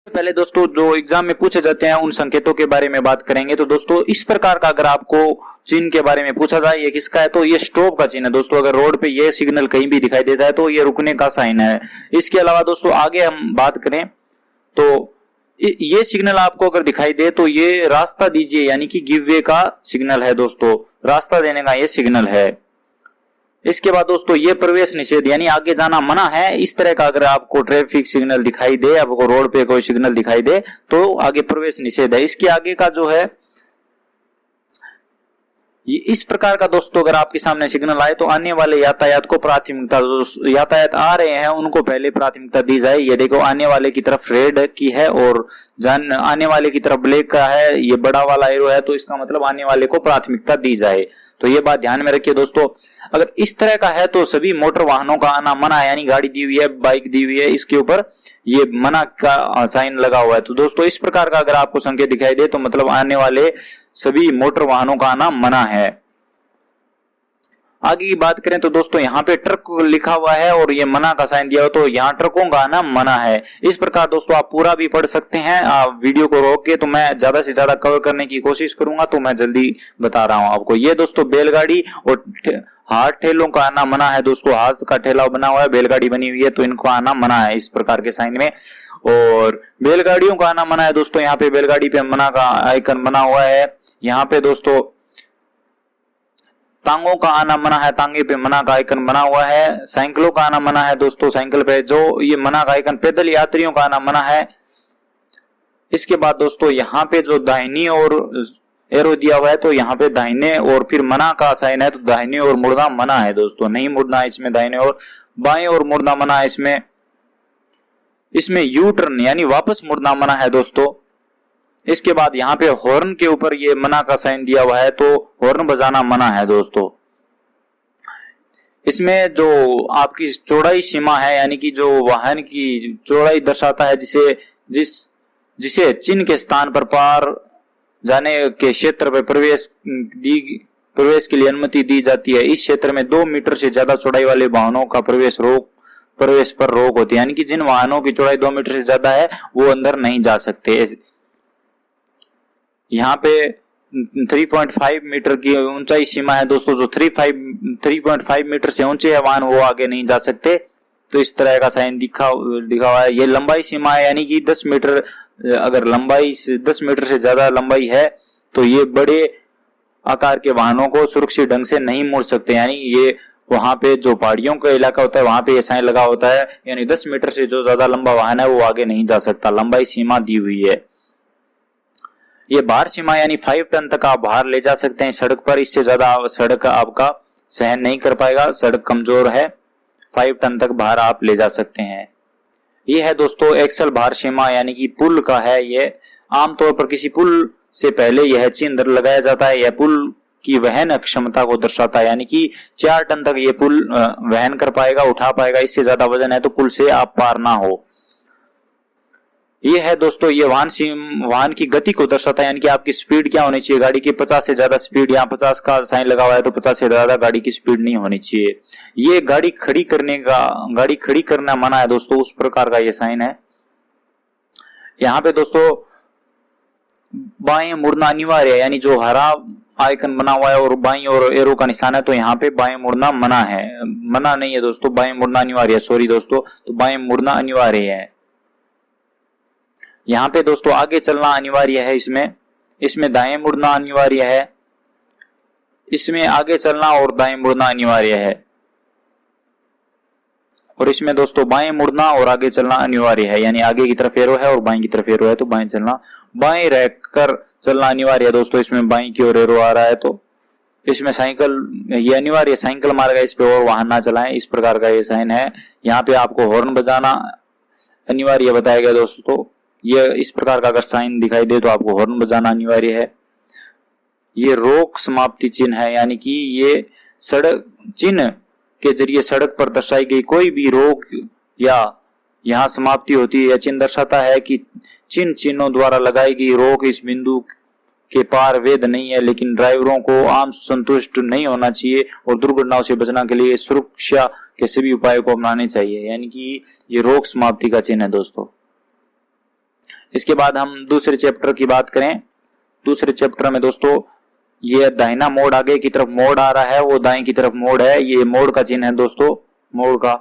पहले दोस्तों जो एग्जाम में पूछे जाते हैं उन संकेतों के बारे में बात करेंगे। तो दोस्तों इस प्रकार का अगर आपको चिन्ह के बारे में पूछा जाए ये किसका है, तो ये स्टॉप का चिन्ह है दोस्तों। अगर रोड पे ये सिग्नल कहीं भी दिखाई देता है तो ये रुकने का साइन है। इसके अलावा दोस्तों आगे हम बात करें तो ये सिग्नल आपको अगर दिखाई दे तो ये रास्ता दीजिए यानी कि गिव वे का सिग्नल है दोस्तों, रास्ता देने का ये सिग्नल है। इसके बाद दोस्तों ये प्रवेश निषेध यानी आगे जाना मना है। इस तरह का अगर आपको ट्रैफिक सिग्नल दिखाई दे, आपको रोड पे कोई सिग्नल दिखाई दे तो आगे प्रवेश निषेध है। इसके आगे का जो है इस प्रकार का दोस्तों अगर आपके सामने सिग्नल आए तो आने वाले यातायात को प्राथमिकता, यातायात आ रहे हैं उनको पहले प्राथमिकता दी जाए। ये देखो आने वाले की तरफ रेड की है और आने वाले की तरफ ब्लैक का है, ये बड़ा वाला एरो है तो इसका मतलब आने वाले को प्राथमिकता दी जाए। तो ये बात ध्यान में रखिए दोस्तों। अगर इस तरह का है तो सभी मोटर वाहनों का आना मना है, यानी गाड़ी दी हुई है, बाइक दी हुई है, इसके ऊपर ये मना का साइन लगा हुआ है। तो दोस्तों इस प्रकार का अगर आपको संकेत दिखाई दे तो मतलब आने वाले सभी मोटर वाहनों का आना मना है। आगे की बात करें तो दोस्तों यहाँ पे ट्रक लिखा हुआ है और ये मना का साइन दिया हो तो यहाँ ट्रकों का आना मना है। इस प्रकार दोस्तों आप पूरा भी पढ़ सकते हैं, आप वीडियो को रोक के, तो मैं ज्यादा से ज्यादा कवर करने की कोशिश करूंगा तो मैं जल्दी बता रहा हूँ आपको। ये दोस्तों बैलगाड़ी और हाथ ठेलों का आना मना है दोस्तों, हाथ का ठेला बना हुआ है, बैलगाड़ी बनी हुई है तो इनको आना मना है इस प्रकार के साइन में। और बैलगाड़ियों का आना मना है दोस्तों, यहाँ पे बैलगाड़ी पे मना का आइकन बना हुआ है। यहाँ पे दोस्तों टांगों का आना मना है, टांगे पे मना का आइकन बना हुआ है। साइकिलों का आना मना है दोस्तों, साइकिल पे जो ये मना का आइकन, पैदल यात्रियों का आना मना है। इसके बाद दोस्तों यहाँ पे जो दाहिनी और एरो दिया हुआ है तो यहाँ पे दाहिने और फिर मना का साइन है तो दाहिने और मुड़ना मना है दोस्तों, नहीं मुड़ना इसमें, दाहिने और बाएं और मुड़ना मना है इसमें। इसमें यू टर्न यानी वापस मुड़ना मना है दोस्तों। इसके बाद यहाँ पे हॉर्न के ऊपर ये मना का साइन दिया हुआ है तो हॉर्न बजाना मना है दोस्तों। इसमें जो आपकी चौड़ाई सीमा है यानी कि जो वाहन की चौड़ाई दर्शाता है जिसे चिन्ह के स्थान पर पार जाने के क्षेत्र में प्रवेश के लिए अनुमति दी जाती है। इस क्षेत्र में 2 मीटर से ज्यादा चौड़ाई वाले वाहनों का प्रवेश पर रोक होती है, यानी कि जिन वाहनों की चौड़ाई 2 मीटर से ज्यादा है वो अंदर नहीं जा सकते। यहाँ पे 3.5 मीटर की ऊंचाई सीमा है दोस्तों, जो 3.5 मीटर से ऊंचे है वाहन वो आगे नहीं जा सकते। तो इस तरह का साइन दिखा हुआ है। ये लंबाई सीमा है यानी कि 10 मीटर, अगर लंबाई से 10 मीटर से ज्यादा लंबाई है तो ये बड़े आकार के वाहनों को सुरक्षित ढंग से नहीं मोड़ सकते, यानी ये वहां पे जो पहाड़ियों का इलाका होता है वहां पे ये साइन लगा होता है, यानी 10 मीटर से जो ज्यादा लंबा वाहन है वो आगे नहीं जा सकता, लंबाई सीमा दी हुई है। ये भार सीमा यानी 5 टन तक आप भार ले जा सकते हैं सड़क पर, इससे ज्यादा सड़क आपका सहन नहीं कर पाएगा, सड़क कमजोर है, 5 टन तक भार आप ले जा सकते हैं। ये है दोस्तों एक्सल भार सीमा यानी कि पुल का है। ये आमतौर पर किसी पुल से पहले यह चिन्ह लगाया जाता है, यह पुल की वहन क्षमता को दर्शाता है, यानी कि 4 टन तक ये पुल वहन कर पाएगा, उठा पाएगा, इससे ज्यादा वजन है तो पुल से आप पार ना हो। ये है दोस्तों ये वाहन की गति को दर्शाता है, यानी कि आपकी स्पीड क्या होनी चाहिए, गाड़ी की 50 से ज्यादा स्पीड, यहाँ 50 का साइन लगा हुआ है तो 50 से ज्यादा गाड़ी की स्पीड नहीं होनी चाहिए। ये गाड़ी खड़ी करना मना है दोस्तों, उस प्रकार का ये साइन है। यहाँ पे दोस्तों बाएं मुड़ना अनिवार्य है, यानी जो हरा आइकन बना हुआ है और बाएं और एरो का निशान है तो यहाँ पे बाएं मुड़ना मना है, मना नहीं है दोस्तों, बाएं मुड़ना अनिवार्य है, सॉरी दोस्तों, तो बाएं मुड़ना अनिवार्य है। यहाँ पे दोस्तों आगे चलना अनिवार्य है, इसमें दाएं मुड़ना अनिवार्य है, इसमें आगे चलना और दाएं मुड़ना अनिवार्य है, और इसमें दोस्तों बाएं मुड़ना और आगे चलना अनिवार्य है, यानी आगे की तरफ एरो है और बाएं की तरफ एरो है तो बाएं चलना, बाएं रहकर चलना अनिवार्य है दोस्तों। इसमें बाएं की ओर एरो आ रहा है तो इसमें साइकिल ये अनिवार्य, साइकिल मार्ग इस पे और वाहन ना चलाएं, इस प्रकार का ये साइन है। यहाँ पे आपको हॉर्न बजाना अनिवार्य बताया गया दोस्तों, ये इस प्रकार का अगर साइन दिखाई दे तो आपको हॉर्न बजाना अनिवार्य है। ये रोक समाप्ति चिन्ह है, यानी कि ये सड़क चिन्ह के जरिए सड़क पर दर्शाई गई कोई भी रोक या यहाँ समाप्ति होती है, यह चिन्ह दर्शाता है कि चिन्हों द्वारा लगाई गई रोक इस बिंदु के पार वैध नहीं है, लेकिन ड्राइवरों को आम संतुष्ट नहीं होना चाहिए और दुर्घटनाओं से बचने के लिए सुरक्षा के सभी उपायों को अपनाने चाहिए, यानी कि ये रोक समाप्ति का चिन्ह है दोस्तों। इसके बाद हम दूसरे चैप्टर की बात करें। दूसरे चैप्टर में दोस्तों ये दाहिना मोड़ आगे की तरफ मोड़ आ रहा है, वो दाएं की तरफ मोड़ है। ये मोड़ का चिन्ह है दोस्तों, मोड़ का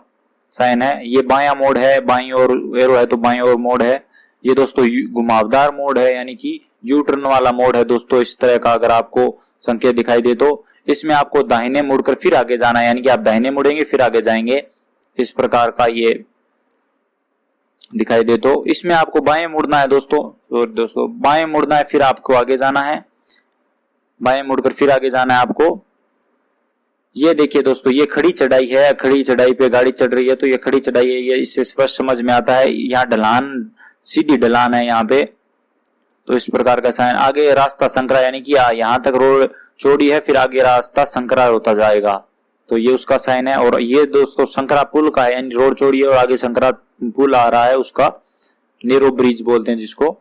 साइन है। ये बायां मोड़ है, बाईं ओर एरो है तो बाईं ओर मोड़ है। ये दोस्तों घुमावदार मोड़ है, यानी कि यू टर्न वाला मोड़ है दोस्तों। इस तरह का अगर आपको संकेत दिखाई दे तो इसमें आपको दाहिने मुड़कर फिर आगे जाना है, यानी कि आप दाहिने मुड़ेंगे फिर आगे जाएंगे, इस प्रकार का ये दिखाई दे। तो इसमें आपको बाएं मुड़ना है दोस्तों बाएं मुड़ना है, फिर आपको आगे जाना है, बाएं मुड़कर फिर आगे जाना है आपको। ये देखिए दोस्तों, ये खड़ी चढ़ाई है, खड़ी चढ़ाई पे गाड़ी चढ़ रही है, तो ये खड़ी चढ़ाई है, ये इससे स्पष्ट समझ में आता है। यहाँ ढलान, सीधी ढलान है यहाँ पे, तो इस प्रकार का साइन। आगे रास्ता संकरा, यानी कि यहाँ तक रोड चौड़ी है, फिर आगे रास्ता संकरा होता जाएगा, तो ये उसका साइन है। और ये दोस्तों संकरा पुल का है, यानी रोड चौड़ी है और आगे संकरा पुल आ रहा है, उसका नेरो ब्रिज बोलते हैं जिसको।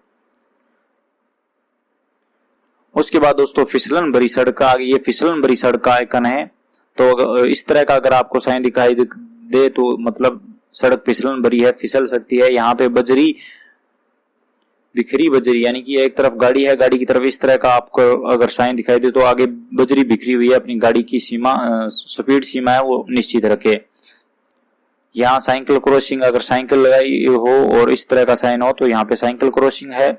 उसके बाद दोस्तों फिसलन भरी सड़क का, आगे ये फिसलन भरी सड़क का आइकन है। तो इस तरह का अगर आपको साइन दिखाई दे तो मतलब सड़क फिसलन भरी है, फिसल सकती है। यहाँ पे बजरी, बिखरी बजरी, यानी कि एक तरफ गाड़ी है, गाड़ी की तरफ इस तरह का आपको अगर साइन दिखाई दे तो आगे बजरी बिखरी हुई है। अपनी गाड़ी की सीमा, स्पीड सीमा है वो निश्चित रखे। यहाँ साइकिल क्रॉसिंग, अगर साइकिल लगाई हो और इस तरह का साइन हो तो यहाँ पे साइकिल क्रॉसिंग है।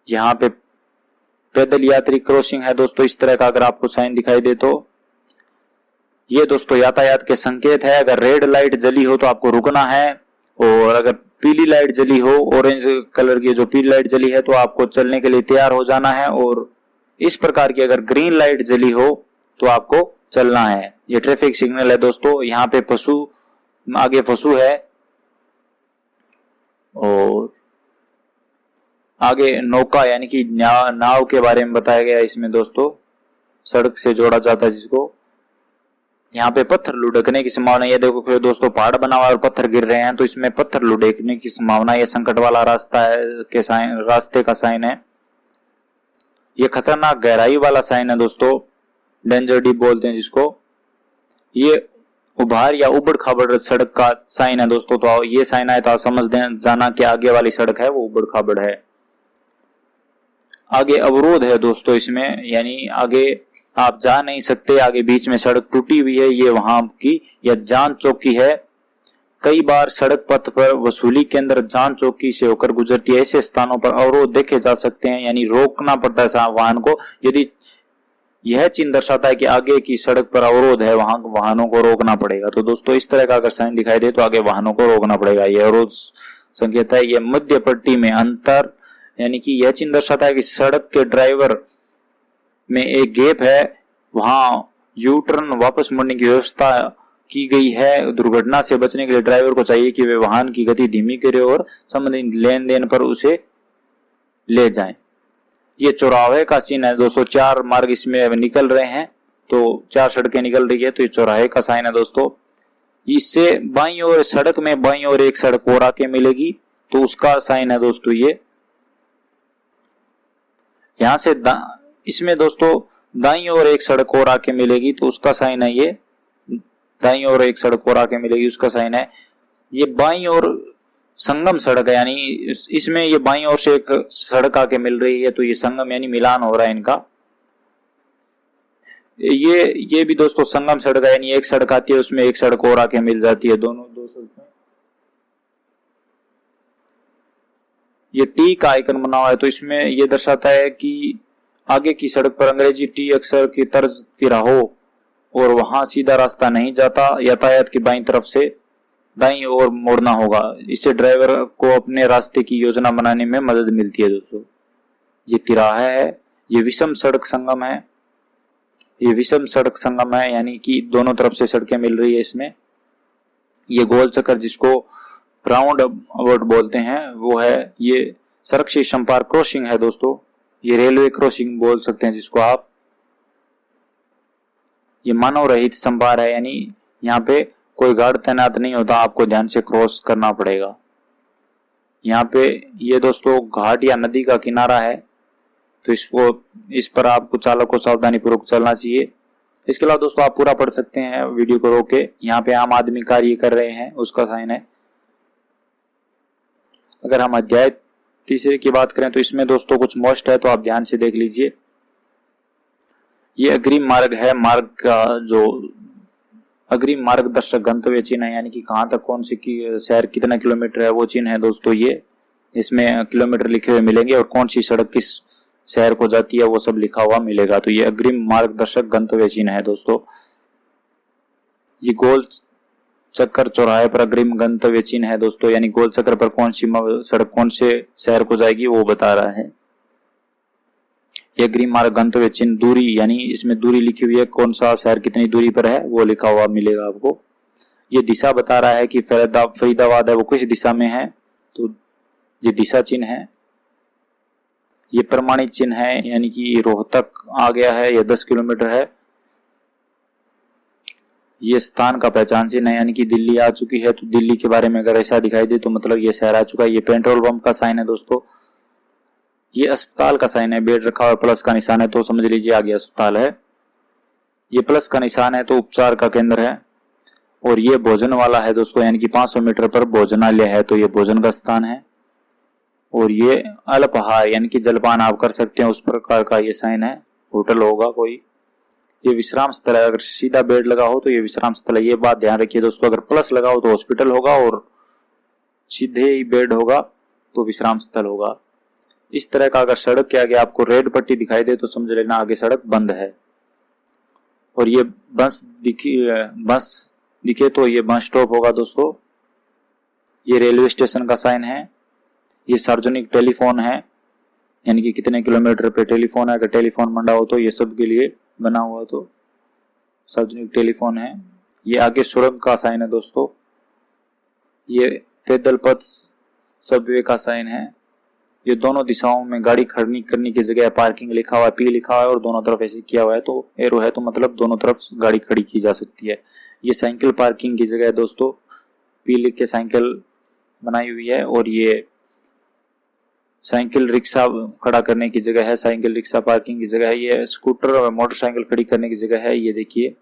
यहाँ पे पैदल यात्री क्रॉसिंग है दोस्तों, इस तरह का अगर आपको साइन दिखाई दे तो। ये दोस्तों यातायात के संकेत है। अगर रेड लाइट जली हो तो आपको रुकना है, और अगर पीली लाइट जली हो, ऑरेंज कलर की जो पीली लाइट जली है, तो आपको चलने के लिए तैयार हो जाना है। और इस प्रकार की अगर ग्रीन लाइट जली हो तो आपको चलना है। ये ट्रैफिक सिग्नल है दोस्तों। यहाँ पे पशु, आगे पशु है और आगे नौका, यानी कि नाव के बारे में बताया गया इसमें दोस्तों, सड़क से जोड़ा जाता है जिसको। यहाँ पे पत्थर लुढ़कने की संभावना, ये देखो दोस्तों पहाड़ बना हुआ है और पत्थर गिर रहे हैं, तो इसमें पत्थर लुढ़कने की संभावना। ये संकट वाला रास्ता है के साइन, रास्ते का साइन है। ये खतरनाक गहराई वाला साइन है दोस्तों, डेंजर डीप बोलते हैं जिसको। ये उभार या उबड़ खाबड़ सड़क का साइन है दोस्तों। तो ये साइन आए तो आप समझ जाना कि आगे वाली सड़क है वो उबड़ खाबड़ है। आगे अवरोध है दोस्तों इसमें, यानी आगे आप जा नहीं सकते, आगे बीच में सड़क टूटी हुई है, ये वहां की या जांच चौकी है। कई बार सड़क पथ पर वसूली केंद्र जांच चौकी से होकर गुजरती है, ऐसे स्थानों पर अवरोध देखे जा सकते हैं, यानी रोकना पड़ता है वाहन को। यदि यह चिन्ह दर्शाता है कि आगे की सड़क पर अवरोध है, वहां वाहनों को रोकना पड़ेगा। तो दोस्तों इस तरह का अगर साइन दिखाई दे तो आगे वाहनों को रोकना पड़ेगा, यह अवरोध संकेत है। यह मध्य पट्टी में अंतर, यानी कि यह चिन्ह दर्शाता है कि सड़क के ड्राइवर में एक गैप है, वहां यू टर्न वापस मुड़ने की व्यवस्था की गई है। दुर्घटना से बचने के लिए ड्राइवर को चाहिए कि वे वाहन की गति धीमी करे और संबंधित लेन देन पर उसे ले जाएं। ये चौराहे का सीन है दोस्तों, 4 मार्ग इसमें निकल रहे हैं, तो 4 सड़कें निकल रही है, तो ये चौराहे का साइन है दोस्तों। इससे बाईं ओर सड़क में बाईं ओर एक सड़क और आके मिलेगी, तो उसका साइन है दोस्तों ये। यहां से इसमें दोस्तों दाईं ओर एक सड़क और आके मिलेगी, तो उसका साइन है ये। दाईं ओर एक सड़क और आके मिलेगी, उसका साइन है ये। बाईं ओर संगम सड़क है, यानी इसमें ये बाईं ओर से एक सड़क आके मिल रही है, तो ये संगम यानी मिलान हो रहा है इनका। ये भी दोस्तों संगम सड़क है, यानी एक सड़क आती है उसमें एक सड़क और आके मिल जाती है, दोनों दो सड़कें। ये टी का आइकन बना हुआ है, तो इसमें ये दर्शाता है कि आगे की सड़क पर अंग्रेजी टी अक्षर की तर्ज तिराहो और वहां सीधा रास्ता नहीं जाता, यातायात की बाईं तरफ से दाईं ओर मोड़ना होगा। इससे ड्राइवर को अपने रास्ते की योजना बनाने में मदद मिलती है दोस्तों। ये तिराहा है, ये विषम सड़क संगम है, ये विषम सड़क संगम है, यानी कि दोनों तरफ से सड़कें मिल रही है इसमें। ये गोल चक्कर जिसको राउंड अबाउट बोलते हैं वो है। ये संरक्षित संपर्क क्रॉसिंग है दोस्तों, ये रेलवे क्रॉसिंग बोल सकते हैं जिसको आप। ये मानव रहित संपार है, यानी यहाँ पे कोई गार्ड तैनात नहीं होता, आपको ध्यान से क्रॉस करना पड़ेगा। यहाँ पे ये दोस्तों घाट या नदी का किनारा है, तो इस पर आपको चालक को सावधानी पूर्वक चलना चाहिए। इसके अलावा दोस्तों आप पूरा पढ़ सकते हैं वीडियो को रोक के। यहाँ पे आम आदमी कार्य कर रहे हैं, उसका साइन है। अगर हम अध्याय तीसरे की बात करें तो इसमें दोस्तों कुछ मोस्ट है, तो आप ध्यान से देख लीजिए। ये अग्रिम मार्ग है, मार्ग का जो अग्रिम मार्गदर्शक गंतव्य चिन्ह है, यानी कि कहाँ तक कौन सी की शहर कितना किलोमीटर है वो चिन्ह है दोस्तों। ये इसमें किलोमीटर लिखे हुए मिलेंगे और कौन सी सड़क किस शहर को जाती है वो सब लिखा हुआ मिलेगा। तो ये अग्रिम मार्गदर्शक गंतव्य चिन्ह है दोस्तों। ये गोल चक्कर चौराहे पर अग्रिम गंतव्य चिन्ह है दोस्तों, यानी गोल चक्कर पर कौन सी सड़क कौन से शहर को जाएगी वो बता रहा है। ये अग्रिम मार्ग गंतव्य चिन्ह दूरी, यानी इसमें दूरी लिखी हुई है, कौन सा शहर कितनी दूरी पर है वो लिखा हुआ मिलेगा आपको। ये दिशा बता रहा है कि फरीदाबाद है वो किस दिशा में है, तो ये दिशा चिन्ह है। ये प्रमाणित चिन्ह है, यानी कि रोहतक आ गया है, ये 10 किलोमीटर है। ये स्थान का पहचान चिन्ह है, यानी कि दिल्ली आ चुकी है, तो दिल्ली के बारे में अगर ऐसा दिखाई दे तो मतलब ये शहर आ चुका है। ये पेट्रोल पंप का साइन है दोस्तों। ये अस्पताल का साइन है, बेड रखा हुआ प्लस का निशान है, तो समझ लीजिए आगे अस्पताल है। ये प्लस का निशान है तो उपचार का केंद्र है। और ये भोजन वाला है दोस्तों, यानी कि 500 मीटर पर भोजनालय है, तो ये भोजन का स्थान है। और ये अल्पाहार, यानी कि जलपान आप कर सकते हैं, उस प्रकार का ये साइन है, होटल होगा कोई। ये विश्राम स्थल है, अगर सीधा बेड लगा हो तो ये विश्राम स्थल है। ये बात ध्यान रखिए दोस्तों, अगर प्लस लगा हो तो हॉस्पिटल होगा और सीधे ही बेड होगा तो विश्राम स्थल होगा। इस तरह का अगर सड़क के आगे आपको रेड पट्टी दिखाई दे तो समझ लेना आगे सड़क बंद है। और ये बस दिखे तो ये बस स्टॉप होगा दोस्तों। ये रेलवे स्टेशन का साइन है। ये सार्वजनिक टेलीफोन है, यानी कि कितने किलोमीटर पे टेलीफोन है, अगर टेलीफोन मंडा हो तो ये सब के लिए बना हुआ तो सार्वजनिक टेलीफोन है। ये आगे सुरंग का साइन है दोस्तों। ये पैदल पथ सबवे का साइन है। ये दोनों दिशाओं में गाड़ी खड़ी करने की जगह पार्किंग लिखा हुआ है, पी लिखा हुआ है और दोनों तरफ ऐसे किया हुआ है, तो एरो है तो मतलब दोनों तरफ गाड़ी खड़ी की जा सकती है। ये साइकिल पार्किंग की जगह है दोस्तों, पी लिख के साइकिल बनाई हुई है। और ये साइकिल रिक्शा खड़ा करने की जगह है, साइकिल रिक्शा पार्किंग की जगह है। ये स्कूटर और मोटरसाइकिल खड़ी करने की जगह है। ये देखिए,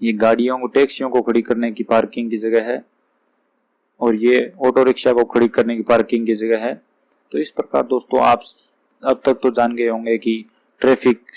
ये गाड़ियों को टैक्सियों को खड़ी करने की पार्किंग की जगह है। और ये ऑटो रिक्शा को खड़ी करने की पार्किंग की जगह है। तो इस प्रकार दोस्तों आप अब तक तो जान गए होंगे कि ट्रैफिक